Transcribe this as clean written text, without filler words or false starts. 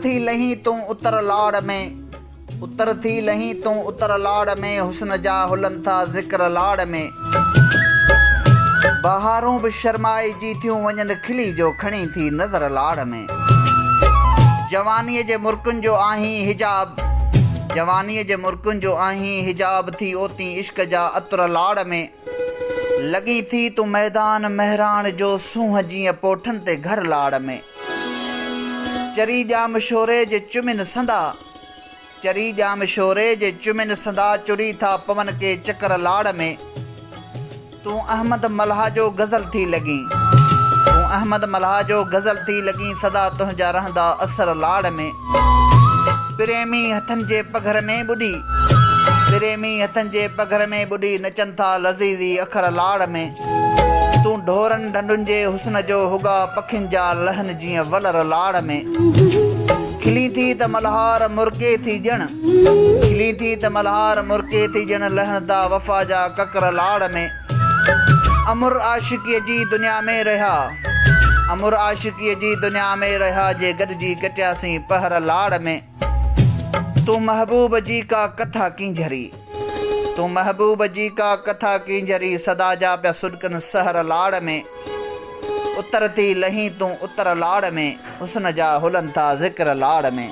थी लही तूं उतर लाड़ में, उतर थी लही तूं उतर लाड़ में, हुस्न जा हुलन था ज़िक्र लाड़ में। बहारूं बि शर्माए जी थियूं वञनि खिली जो खणी थी नज़र लाड़ में। जवानीअ जे मुर्कुनि जो आहीं हिजाब, जवानीअ जे मुर्कुनि जो आहीं हिजाब थी ओती इश्क जा अतर लाड़ में। लगी थी तूं मैदान महराण जो सूंह जीअं पोठनि ते घर लाड़ में। चरी जाम शोरे जे चुमिन संदा, चरी जाम शोरे जे चुमिन संदा, चुरी था पवन के चकर लाड़ में। तूं अहमद मल्हा जो गज़ल थी लगी, तूं अहमद मल्हा जो गज़ल थी लगी, सदा तुंहिंजा रहंदा असर लाड़ में। प्रेमी हथनि जे पघर में ॿुॾी, प्रेमी हथनि जे पघर में ॿुॾी, नचनि था लज़ीज़ी अखर लाड़ में। तूं ढोरनि ढंढुनि जे हुस्न जो हुगा, पखियुनि जा लहन जीअं वलर लाड़ में। खिली थी त मल्हार मुर्के थी ॼण, खिली थी त मल्हार मुर्के थी ॼण, लहंदा वफ़ा जा ककर लाड़ में। अमुर आशिकीअ जी दुनिया में रहिया, अमुर आशिकीअ जी दुनिया में रहिया, जे गॾिजी कटियासीं पहर लाड़ में। तूं महबूब जी का कथा कींझरी, तूं महबूब जी का कथा कींझरी, सदा जा पिया सुॾकनि सहर लाड़ में। उतर थी लही तूं उतर लाड़ में, हुस्न जा हुलन था ज़िक्र लाड़ में।